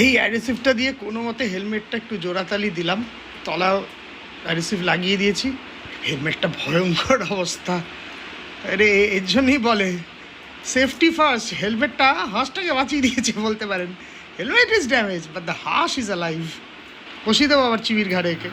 এই অ্যাডহেসিভটা দিয়ে কোনো মতে হেলমেটটা একটু জোড়াতালি দিলাম, তলাও অ্যাডহেসিভ লাগিয়ে দিয়েছি। হেলমেটটা ভয়ঙ্কর অবস্থা, আরে এর জন্যই বলে সেফটি ফার্স্ট। হেলমেটটা হাঁসটাকে বাঁচিয়ে দিয়েছে বলতে পারেন। Helmet is damage but the হাঁস ইজ অ্যালাইভ। বসিয়ে দেবো আবার চিবির ঘাড়ে একে।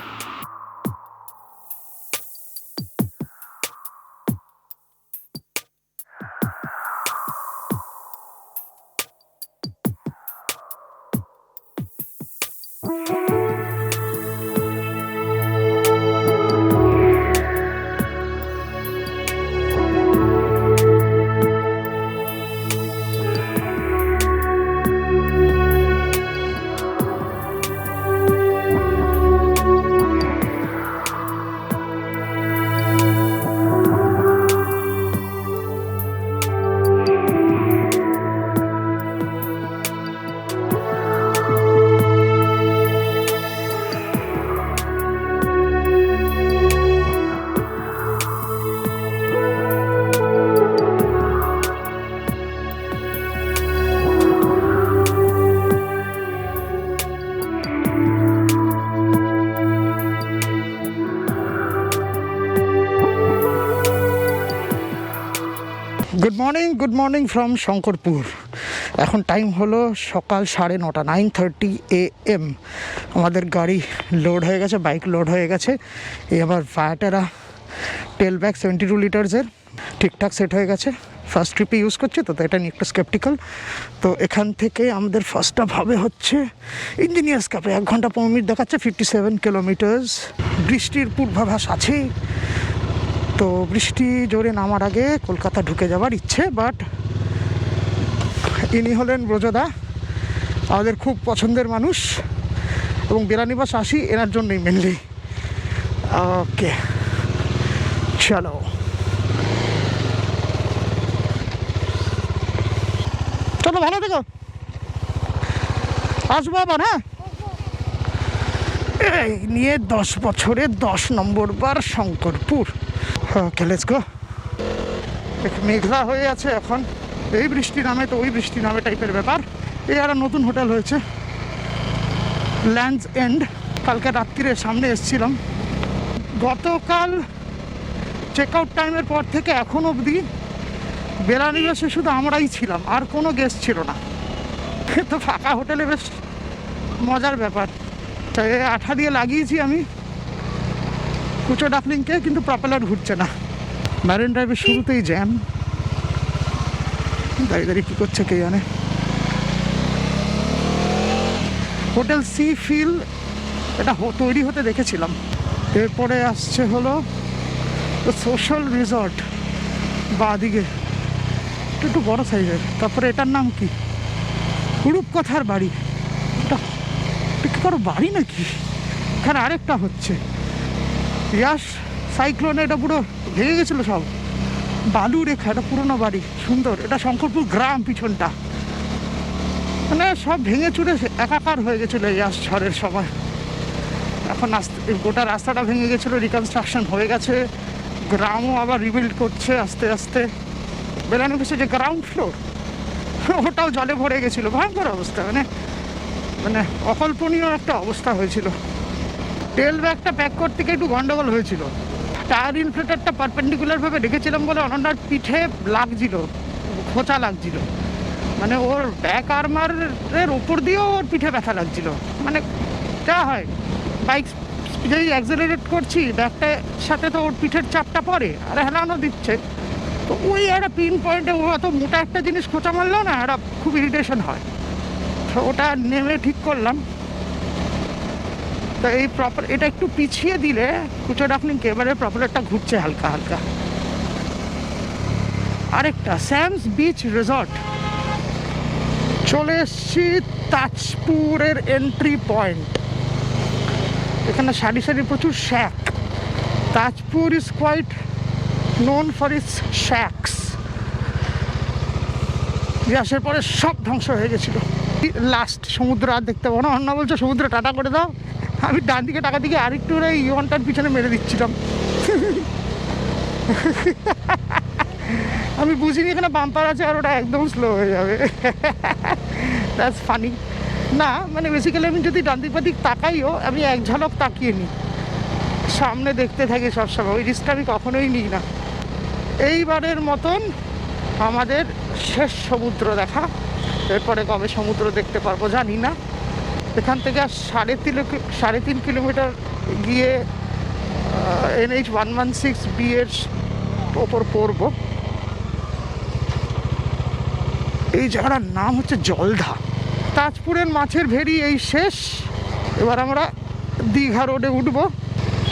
Good morning from Shankarpur. এখন টাইম হলো সকাল 9:30, 9:30 AM। আমাদের গাড়ি লোড হয়ে গেছে, বাইক লোড হয়ে গেছে। এই আবার ভায়াটেরা টেল ব্যাগ 72 লিটার্সের ঠিকঠাক সেট হয়ে গেছে। ফার্স্ট ট্রিপে ইউজ করছি তো এটা নিয়ে একটু স্কেপটিক্যাল। তো এখান থেকে আমাদের ফার্স্টটা ভাবে হচ্ছে ইঞ্জিনিয়ার্স কাপে 1 ঘন্টা 15 মিনিট দেখাচ্ছে, 57 কিলোমিটার্স। বৃষ্টির পূর্বাভাস আছে, তো বৃষ্টি জোরে নামার আগে কলকাতা ঢুকে যাওয়ার ইচ্ছে। বাট ইনি হলেন ব্রজদা, আমাদের খুব পছন্দের মানুষ, এবং বেলানিবাস আসি এনার জন্যই মেনলি। ওকে চলো। চলো ভালো থেকো, আসবো আবার। হ্যাঁ, এই নিয়ে 10 বছরে 10 নম্বর বার শঙ্করপুর। Okay let's go. মেঘলা হয়ে আছে এখন, এই বৃষ্টি নামে তো ওই বৃষ্টি নামে টাইপের ব্যাপার। এই একটা নতুন হোটেল হয়েছে ল্যান্ডস এন্ড, কালকে রাত্রিরে সামনে এসেছিলাম। গতকাল চেক আউট টাইমের পর থেকে এখন অবধি বেলানিবাসে শুধু আমরাই ছিলাম, আর কোনো গেস্ট ছিল না। তো ফাঁকা হোটেলে বেশ মজার ব্যাপার। তাই আঠা দিয়ে লাগিয়েছি আমি কুচো ডাফলিংকে, কিন্তু প্রপেলার ঘুরছে না। ম্যারিন ড্রাইভের শুরুতেই জ্যাম, দাঁড়িয়ে দাঁড়িয়ে কী করছে কে জানে। হোটেল সি ফিল এটা তৈরি হতে দেখেছিলাম। এরপরে আসছে হলো সোশ্যাল রিসর্ট বাদিকে, একটু বড় সাইজের। তারপরে এটার নাম কি, রূপকথার বাড়ি। এটা কারো বাড়ি নাকি? এখানে আরেকটা হচ্ছে ইয়াস সাইক্লোনে, এটা পুরো ভেঙে গেছিলো সব, বালু রেখা। এটা পুরোনো বাড়ি, সুন্দর। এটা শঙ্করপুর গ্রাম পিছনটা, মানে সব ভেঙে চুরে একাকার হয়ে গেছিলো ইয়াস ঝড়ের সময়। এখন গোটা রাস্তাটা ভেঙে গেছিলো, রিকনস্ট্রাকশন হয়ে গেছে, গ্রামও আবার রিবিল্ড করছে আস্তে আস্তে। বেলানিবাসে যে গ্রাউন্ড ফ্লোর ওটাও জলে ভরে গেছিলো, ভয়ঙ্কর অবস্থা, মানে অকল্পনীয় একটা অবস্থা হয়েছিল। টেল ব্যাগটা প্যাক করতে গিয়ে একটু গন্ডগোল হয়েছিল। টায়ার ইনফ্লেটারটা পারপেন্ডিকুলারভাবে রেখেছিলাম বলে অনন্যার পিঠে লাগছিল, খোঁচা লাগছিল, মানে ওর ব্যাক আর্মারের ওপর দিয়েও ওর পিঠে ব্যথা লাগছিল। মানে যা হয়, বাইক যেই অ্যাক্সেলারেট করছি ব্যাগটার সাথে তো ওর পিঠের চাপটা পড়ে আর হেলানো দিচ্ছে, তো ওই একটা পিন পয়েন্টে ও এত মোটা একটা জিনিস খোঁচা মারলেও না একটা খুব ইরিটেশন হয়। তো ওটা নেমে ঠিক করলাম। তো এই প্রপার এটা একটু পিছিয়ে দিলে কুচো ডাফলিংকে এবারে প্রপারটা ঘুরছে হালকা হালকা। আরেকটা স্যামস বিচ রিসর্ট, চলে এসছি তাজপুরের এন্ট্রি পয়েন্ট। এখানে সারি সারি প্রচুর shack. Tajpur is quite known for its shacks. আসার পরে সব ধ্বংস হয়ে গেছিলো। লাস্ট সমুদ্র আর দেখতে পাবো না। অন্য বলছে সমুদ্রে টাটা করে দাও, আমি ডান দিকে টাকা দিকে আরেকটু এই ইয়নটার পিছনে মেরে দিচ্ছিলাম। আমি বুঝিনি এখানে বাম্পার আছে আর ওটা একদম স্লো হয়ে যাবে। That's funny. না মানে বেসিক্যালি আমি যদি ডান দিক বাদিক তাকাইও আমি এক ঝলক তাকিয়ে নিই, সামনে দেখতে থাকি সবসময়, ওই রিস্কটা আমি কখনোই নিই না। এইবারের মতন আমাদের শেষ সমুদ্র দেখা, এরপরে কবে সমুদ্র দেখতে পারবো জানি না। এখান থেকে আর 3.5 কিলোমিটার গিয়ে NH 116B এর ওপর পড়বো। এই জায়গাটার নাম হচ্ছে জলধা। তাজপুরের মাছের ভেড়ি এই শেষ। এবার আমরা দীঘা রোডে উঠবো।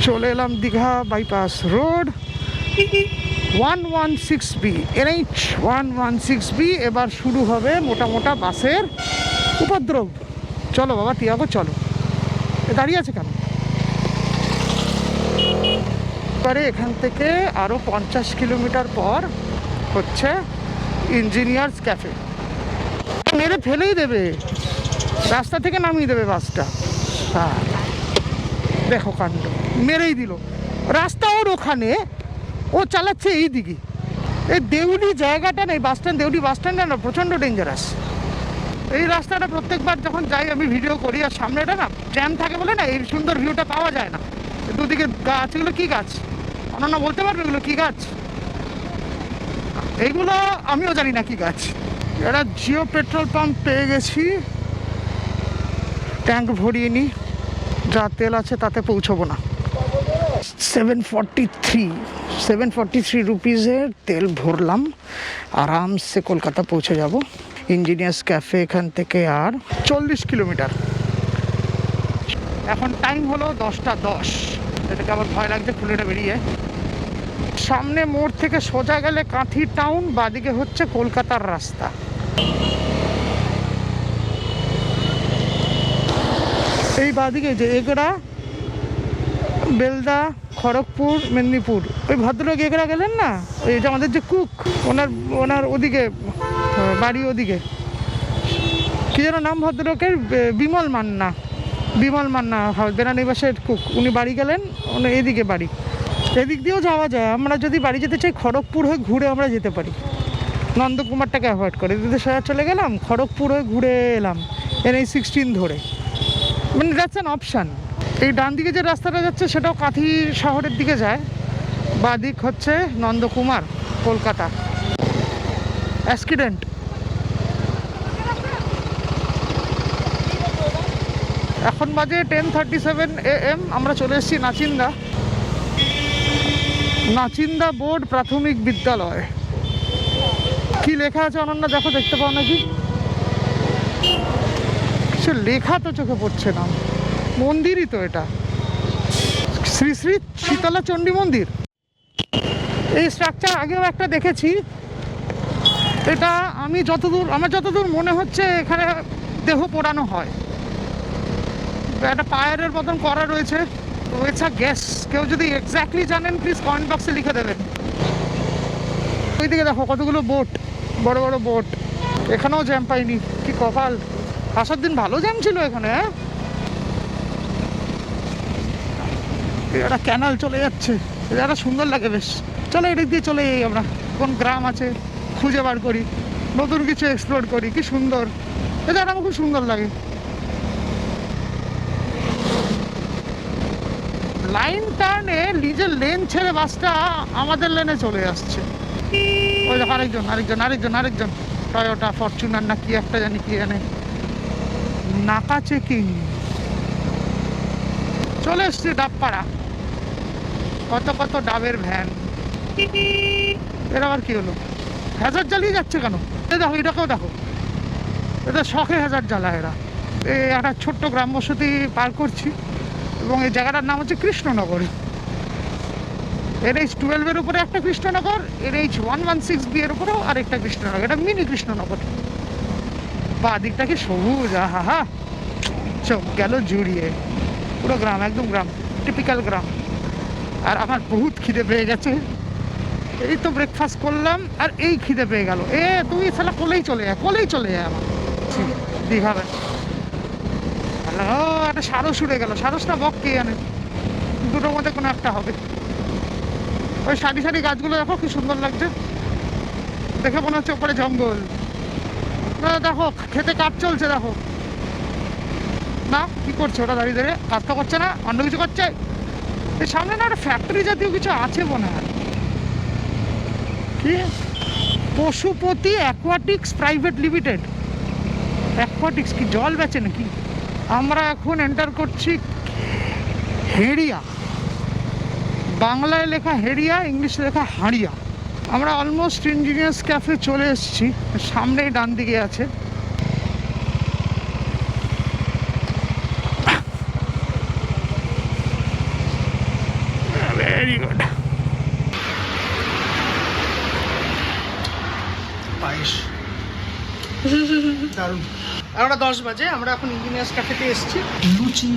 চলে এলাম Digha bypass road 116B, NH 116B। এবার শুরু হবে মোটা মোটা বাসের উপদ্রব। চলো বাবা টিয়াগো চলো, দাঁড়িয়ে আছে কেন? এবারে এখান থেকে আরও 50 কিলোমিটার পর হচ্ছে ইঞ্জিনিয়ার্স ক্যাফে। মেরে ফেলেই দেবে, রাস্তা থেকে নামিয়ে দেবে বাসটা। হ্যাঁ দেখো কাণ্ড, মেরেই দিল। রাস্তা ওর ওখানে, ও চালাচ্ছে এই দিকে। এই দেউলি জায়গাটা নেই, বাস স্ট্যান্ড, দেউলি বাস স্ট্যান্ডটা না প্রচণ্ড ডেঞ্জারাস। এই রাস্তাটা প্রত্যেকবার যখন যাই আমি ভিডিও করি, আর সামনেটা না জ্যাম থাকে বলে না এই সুন্দর ভিউটা পাওয়া যায় না। দুদিকে গাছ, এগুলো কী গাছ অনন্যা বলতে পারবে এগুলো কী গাছ? এইগুলো আমিও জানি না কী গাছ। এটা জিও পেট্রোল পাম্প পেয়ে গেছি, ট্যাঙ্ক ভরিয়ে নিই, যা তেল আছে তাতে পৌঁছবো না। 743 রুপিজের তেল ভরলাম, আরামসে কলকাতা পৌঁছে যাব। ইঞ্জিনিয়ার্স ক্যাফে এখান থেকে আর 40 কিলোমিটার। এখন টাইম হলো 10:10। এটাকে আবার ভয় লাগছে, খুলেটা বেরিয়ে। সামনে মোড় থেকে সোজা গেলে কাঁথি টাউন, বাদিকে হচ্ছে কলকাতার রাস্তা। এই বাদিকে যে এগড়া, বেলদা, খড়গপুর, মেদিনীপুর, ওই ভদ্রলোক এগড়া গেলেন না, ওই যে আমাদের যে কুক, ওনার ওদিকে বাড়ি, ওদিকে কী যেন নাম ভদ্রলোকের, বিমল মান্না বেনানিবাসের কুক, উনি বাড়ি গেলেন, উনি এদিকে বাড়ি। এদিক দিয়েও যাওয়া যায়, আমরা যদি বাড়ি যেতে চাই খড়গপুর হয়ে ঘুরে আমরা যেতে পারি, নন্দকুমারটাকে অ্যাভয়েড করে দিতে সোজা চলে গেলাম, খড়গপুর হয়ে ঘুরে এলাম NH 16 ধরে, মানে দ্যাটস অ্যান অপশান। এই ডান দিকে যে রাস্তাটা যাচ্ছে সেটাও কাঁথি শহরের দিকে যায়, বাঁ দিক হচ্ছে নন্দকুমার, কলকাতা। অ্যাক্সিডেন্ট। এখন বাজে 10:37 AM। আমরা চলে এসেছি নাচিন্দা বোর্ড প্রাথমিক বিদ্যালয়। কি লেখা আছে অনন্যা দেখো, দেখতে পাও নাকি? কিছু লেখা তো চোখে পড়ছে না। মন্দিরই তো এটা, শ্রী শ্রী শীতলা চণ্ডী মন্দির। এই স্ট্রাকচার আগেও একটা দেখেছি। এটা আমার যতদূর মনে হচ্ছে এখানে দেহ পোড়ানো হয়। একটা পায়ারের মতন করা রয়েছে, তো ইটস আ গ্যাস। কেউ যদি এক্স্যাক্টলি জানেন প্লিজ কমেন্ট বক্সে লিখে দেবেন। ওইদিকে দেখো কতগুলো বোট, বড় বড় বোট। এখানেও জ্যাম পাইনি, কি কপাল। আসার দিন ভালো জ্যাম ছিল এখানে। হ্যাঁ, একটা ক্যানাল চলে যাচ্ছে, এটা সুন্দর লাগে বেশ। চলো এদিক দিয়ে চলে যাই আমরা, কোন গ্রাম আছে খুঁজে বার করি, নতুন কিছু এক্সপ্লোর করি। কি সুন্দর এটা, আমার খুব সুন্দর লাগে। লাইন টার্নে নিজের লেন ছেড়ে বাসটা আমাদের লেনে চলে আসছে। ওই দেখো আরেকজন টয়োটা ফরচুনার না কি একটা জানি, কি জানে, নাকা চেকিং। চলে এসছি ডাবপাড়া, কত ডাবের ভ্যান। এর আবার কি হলো, হ্যাজার্ড জ্বালিয়ে যাচ্ছে কেন? দেখো এটাকেও দেখো, এটা শখে হ্যাজার্ড জ্বালায় এরা। এই একটা ছোট্ট গ্রাম বসতি পার করছি, এবং এই জায়গাটার নাম হচ্ছে কৃষ্ণনগর। NH 12 উপরে একটা কৃষ্ণনগর, NH 116B এর উপরেও আরেকটা কৃষ্ণনগর। এটা মিনি কৃষ্ণনগর। বাঁ দিকটা কি সবুজ, আহা, চোখ গেল জুড়িয়ে। পুরো গ্রাম, একদম গ্রাম, টিপিক্যাল গ্রাম। আর আমার বহুত খিদে পেয়ে গেছে, এই তো ব্রেকফাস্ট করলাম আর এই খিদে পেয়ে গেল। তুই সালা কোলেই চলে যায় আমার দীঘা। একটা সারস উড়ে গেল, সারস না বক কে জানে, দুটোর মধ্যে কোনো একটা হবে। ওই সারি সারি গাছগুলো দেখো কি সুন্দর লাগছে, দেখে মনে হচ্ছে ওপরে জঙ্গল। দেখো খেতে কাজ চলছে, দেখো না কি করছে ওটা দাঁড়িয়ে দাঁড়িয়ে? কাজ তো করছে না, অন্য কিছু করছে। এই সামনে না একটা ফ্যাক্টরি জাতীয় কিছু আছে মনে হয়। কি পশুপতি অ্যাকোয়াটিক্স প্রাইভেট লিমিটেড। অ্যাকোয়াটিক্স কি জল বেচে নাকি? আমরা এখন এন্টার করছি হেড়িয়া। বাংলায় লেখা হেড়িয়া, ইংলিশে লেখা হাঁড়িয়া। আমরা অলমোস্ট ইঞ্জিনিয়ার্স ক্যাফে চলে এসেছি, সামনেই ডান দিকে আছে। Very good. পায়েস দারুণ। 11:10 বাজে, আমরা এখন ইঞ্জিনিয়ার্স ক্যাফেতে এসেছি। লুচি,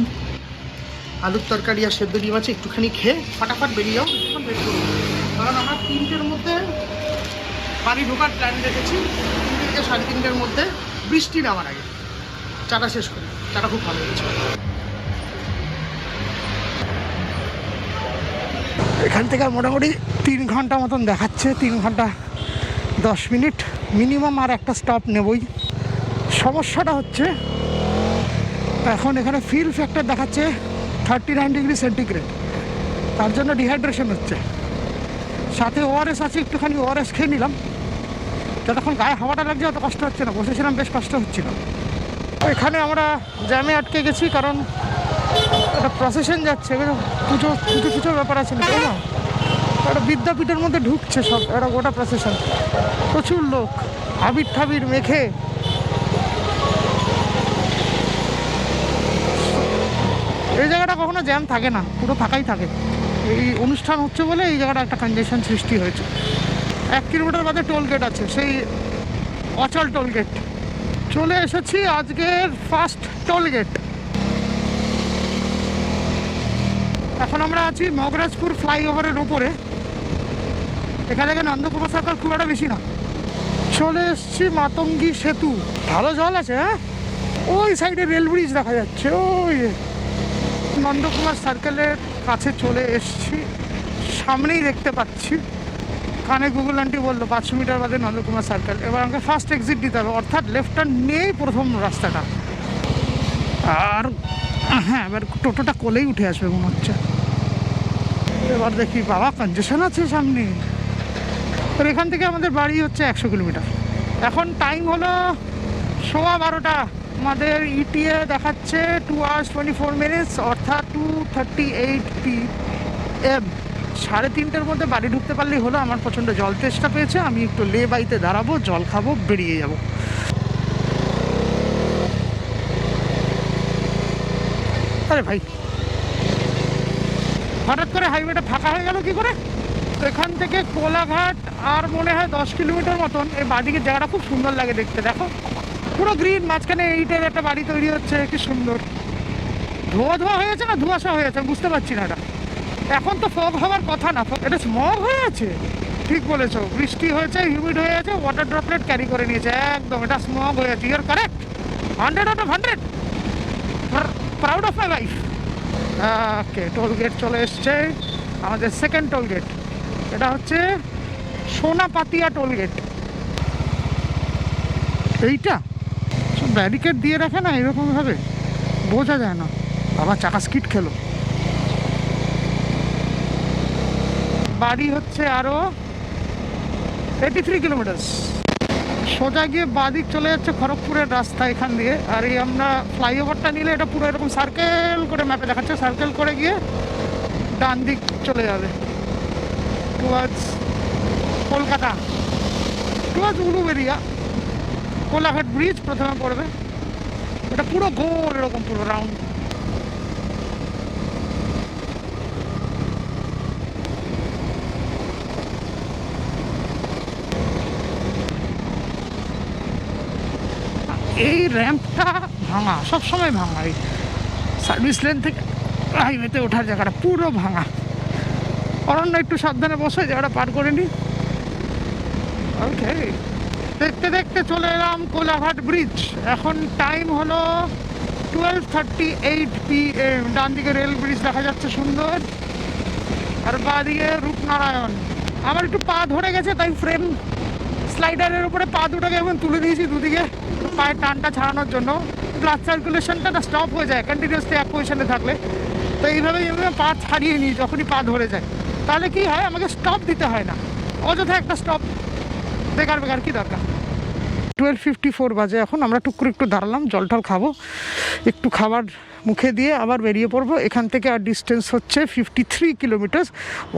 আলুর তরকারি আর সেদ্ধ ডিম আছে, একটুখানি খেয়ে ফটাফট বেরিয়ে যাও। এখন বের করবো, কারণ আমরা 3টের মধ্যে বাড়ি ঢোকার প্ল্যান রেখেছি। 3টে থেকে 3:30-র মধ্যে বৃষ্টি নামার আগে চাটা শেষ করি। চাটা খুব ভালো হয়েছে। এখান থেকে মোটামুটি 3 ঘন্টা মতন দেখাচ্ছে, 3 ঘন্টা 10 মিনিট মিনিমাম। আর একটা স্টপ নেবই। সমস্যাটা হচ্ছে এখন এখানে ফিল ফ্যাক্টর দেখাচ্ছে 39 ডিগ্রি সেন্টিগ্রেড, তার জন্য ডিহাইড্রেশন হচ্ছে। সাথে ওআরএস আছে, একটুখানি ওআরএস খেয়ে নিলাম। যতক্ষণ গায়ে হাওয়াটা লাগছে অত কষ্ট হচ্ছে না, বসেছিলাম বেশ কষ্ট হচ্ছিল। এখানে আমরা জ্যামে আটকে গেছি, কারণ একটা প্রসেশন যাচ্ছে, পুজো পুজোর ব্যাপার আছে না, তাই না? একটা বিদ্যাপীঠের মধ্যে ঢুকছে সব, একটা গোটা প্রসেশন। প্রচুর লোক আবির ঠাবির মেখে। এই জায়গাটা কখনো জ্যাম থাকে না, পুরো ফাঁকাই থাকে। এই অনুষ্ঠান হচ্ছে বলে এই জায়গাটা একটা কনজেশন সৃষ্টি হয়েছে। 1 কিলোমিটার বাদে টোল গেট আছে, সেই অচল টোল গেট। চলে এসেছি আজকের ফার্স্ট টোল গেট। এখন আমরা আছি মগরাজপুর ফ্লাইওভারের ওপরে। এখান থেকে নন্দকুমার সার্কেল খুব একটা বেশি না। চলে এসেছি মাতঙ্গী সেতু। ভালো জল আছে, হ্যাঁ। ওই সাইডে রেল ব্রিজ দেখা যাচ্ছে। ওই নন্দকুমার সার্কেলের কাছে চলে এসেছি, সামনেই দেখতে পাচ্ছি। কানে গুগল আন্টি বললো 500 মিটার বাদে নন্দকুমার সার্কেল। এবার আমাকে ফার্স্ট এক্সিট দিতে হবে, অর্থাৎ লেফট টার্ন নিয়েই প্রথম রাস্তাটা। আর হ্যাঁ, এবার টোটোটা কোলেই উঠে আসবে মনে হচ্ছে। এবার দেখি, বাবা কনজেশন আছে সামনে। তো এখান থেকে আমাদের বাড়ি হচ্ছে 100 কিলোমিটার। এখন টাইম হলো 12:15। আমাদের ইটিএ দেখাচ্ছে 2 hours 24 minutes, অর্থাৎ 2:38 PM। 3:30-র মধ্যে বাড়ি ঢুকতে পারলেই হলো। আমার প্রচণ্ড জল তেষ্টা পেয়েছে, আমি একটু লে বাইতে দাঁড়াবো, জল খাবো, বেরিয়ে যাব। আরে ভাই, হঠাৎ করে হাইওয়েটা ফাঁকা হয়ে গেল কি করে? এখান থেকে কোলাঘাট আর মনে হয় 10 কিলোমিটার মতন। এই বাড়ির জায়গাটা খুব সুন্দর লাগে দেখতে, দেখো পুরো গ্রিন, মাঝখানে এইটার একটা বাড়ি তৈরি হচ্ছে, কি সুন্দর। ধোয়া ধোয়া হয়েছে না ধোঁয়াশা হয়েছে বুঝতে পারছি না। এটা এখন তো ফগ হওয়ার কথা না, এটা স্মগ হয়ে আছে। ঠিক বলেছো, বৃষ্টি হয়েছে, হিউমিড হয়ে আছে, ওয়াটার ড্রপলেট ক্যারি করে নিয়েছে একদম। এটা স্মগ হয়ে আছে। You're correct, 100 out of 100। Proud of my life. Okay, toll gate চলে এসছে আমাদের, সেকেন্ড টোল গেট। এটা হচ্ছে সোনাপাতিয়া টোল গেট। এইটা সব ব্যারিকেড দিয়ে রাখে না এরকমভাবে, বোঝা যায় না। বাবা চাকা স্কিট খেলো। বাড়ি হচ্ছে আরও 83 কিলোমিটার। সোজা গিয়ে বাঁদিক চলে যাচ্ছে খড়গপুরের রাস্তা এখান দিয়ে। আর এই আমরা ফ্লাইওভারটা নিলে এটা পুরো এরকম সার্কেল করে ম্যাপে দেখাচ্ছে, সার্কেল করে গিয়ে ডান দিক চলে যাবে towards Kolkata, towards Uluberia. Kolaghat bridge প্রথমে পড়বে, এটা পুরো গোল এরকম পুরো রাউন্ড। এই র্যাম্পটা ভাঙা, সবসময় ভাঙা। এই সার্ভিস লেন থেকে হাইওয়েতে ওঠার জায়গাটা পুরো ভাঙা। অরণ্য একটু সাবধানে বসে জায়গাটা পার করে নি। ওকে, দেখতে দেখতে চলে এলাম কোলাঘাট ব্রিজ। এখন টাইম হলো 12:38 PM। ডান দিকে রেল ব্রিজ দেখা যাচ্ছে সুন্দর, আর বাঁ দিকে রূপনারায়ণ। আমার একটু পা ধরে গেছে, তাই ফ্রেম স্লাইডারের উপরে পা দুটোকে এখন তুলে দিয়েছি দুদিকে, পায়ের টানটা ছাড়ানোর জন্য। ব্লাড সার্কুলেশনটা না স্টপ হয়ে যায় কন্টিনিউসলি এক পজিশনে থাকলে। তো এইভাবেই আমি পা ছাড়িয়ে নিই যখনই পা ধরে যায়। তাহলে কি হয়, আমাকে স্টপ দিতে হয় না, অযথা একটা স্টপ বেকার বেকার কী দরকার। 12:54 বাজে এখন। আমরা টুক করে একটু দাঁড়ালাম, জল টল খাবো, একটু খাবার মুখে দিয়ে আবার বেরিয়ে পড়বো। এখান থেকে আর ডিস্টেন্স হচ্ছে 53 কিলোমিটার,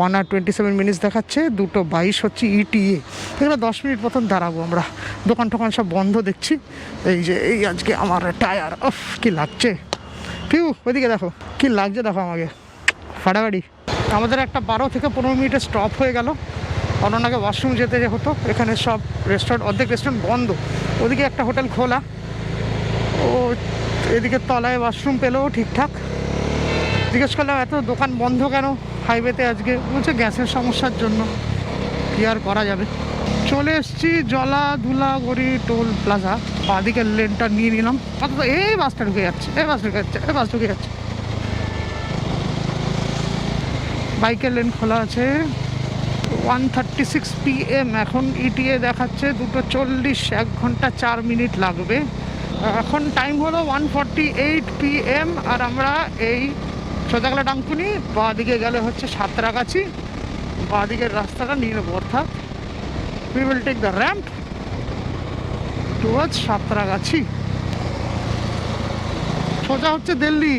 1 hour 27 minutes দেখাচ্ছে। 2:22 হচ্ছে ETA। এখানে 10 মিনিট মতন দাঁড়াবো আমরা। দোকান টোকান সব বন্ধ দেখছি। এই যে এই আজকে আমার টায়ার, অফ কি লাগছে। পিউ ওইদিকে দেখো কি লাগছে, দেখো আমাকে ফাটাফাটি। আমাদের একটা 12 থেকে 15 মিনিটের স্টপ হয়ে গেল। অননাকে ওয়াশরুম যেতে হতো, এখানে সব রেস্টুরেন্ট, অর্ধেক রেস্টুরেন্ট বন্ধ। ওদিকে একটা হোটেল খোলা, ও এদিকে তলায় ওয়াশরুম পেলেও ঠিকঠাক। জিজ্ঞেস করলাম এত দোকান বন্ধ কেন হাইওয়েতে আজকে, বলছে গ্যাসের সমস্যার জন্য। কি আর করা যাবে। চলে এসেছি জলাধুলাগড়ি টোল প্লাজা। বাঁদিকের লেনটা নিয়ে নিলাম। অথচ এই বাসটা ঢুকে যাচ্ছে, এই বাস ঢুকে যাচ্ছে, এই বাস ঢুকে যাচ্ছে। বাইকের লেন খোলা আছে। 1:36 PM এখন। ETA দেখাচ্ছে 2:40, 1 ঘন্টা 4 মিনিট লাগবে। এখন টাইম হলো 1:48 PM। আর আমরা এই সোজাগলা ডাঙ্কুনি, বাঁ দিকে গেলে হচ্ছে সাঁতরাগাছি। বাঁ দিকের রাস্তাটা নিয়ে নেবো, অর্থাৎ we will take the ramp towards Santragachi. সোজা হচ্ছে দিল্লি।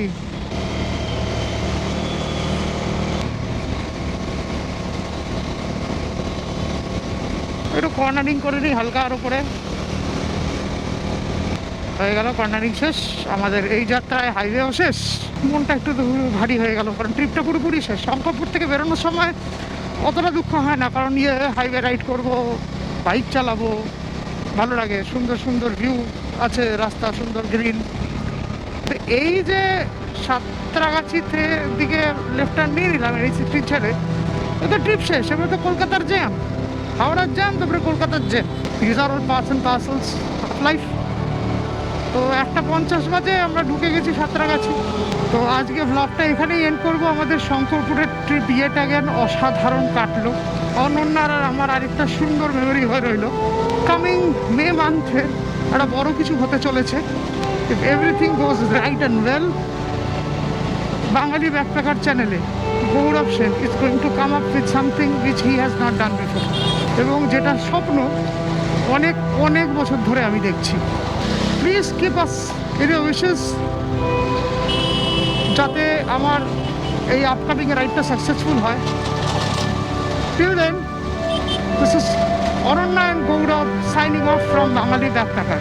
একটু কর্নারিং করে নিই হালকা, আর উপরে হয়ে গেল কর্নারিং শেষ। আমাদের এই যাত্রায় হাইওয়েও শেষ। মনটা একটু ভারী হয়ে গেল, কারণ ট্রিপটা পুরোপুরি শেষ। শঙ্করপুর থেকে বেরোনোর সময় অতটা দুঃখ হয় না, কারণ হাইওয়ে রাইড করব, বাইক চালাবো, ভালো লাগে, সুন্দর সুন্দর ভিউ আছে, রাস্তা সুন্দর গ্রিন। তো এই যে সাঁতরাগাছিতে দিকে লেফট টার্ন নিয়ে নিলাম এই সিটি ছেড়ে, তো ট্রিপ শেষ। এবার তো কলকাতার জ্যাম, হাওড়ার জ্যাম, তারপরে কলকাতার jam. This are all parts and parcels of life. তো 1:50 বাজে আমরা ঢুকে গেছি সাঁতরাগাছি। তো আজকে ভ্লগটা এখানেই এন্ড করবো। আমাদের শঙ্করপুরের ট্রিপ ইয়েটা জ্ঞান অসাধারণ কাটলো। অনন্যার আর আমার আরেকটা সুন্দর মেমোরি হয়ে রইল। কামিং মে মান্থে একটা বড় কিছু হতে চলেছে। If everything goes right and well, Bangali backpacker চ্যানেলে Gaurav Sen is going to come up with something which he has not done before. এবং যেটা স্বপ্ন অনেক অনেক বছর ধরে আমি দেখছি। Please keep us in your wishes, যাতে আমার এই আপকামিং রাইডটা সাকসেসফুল হয়। Till then, this is Ananya and Gaurav signing off from Bangali Backpacker.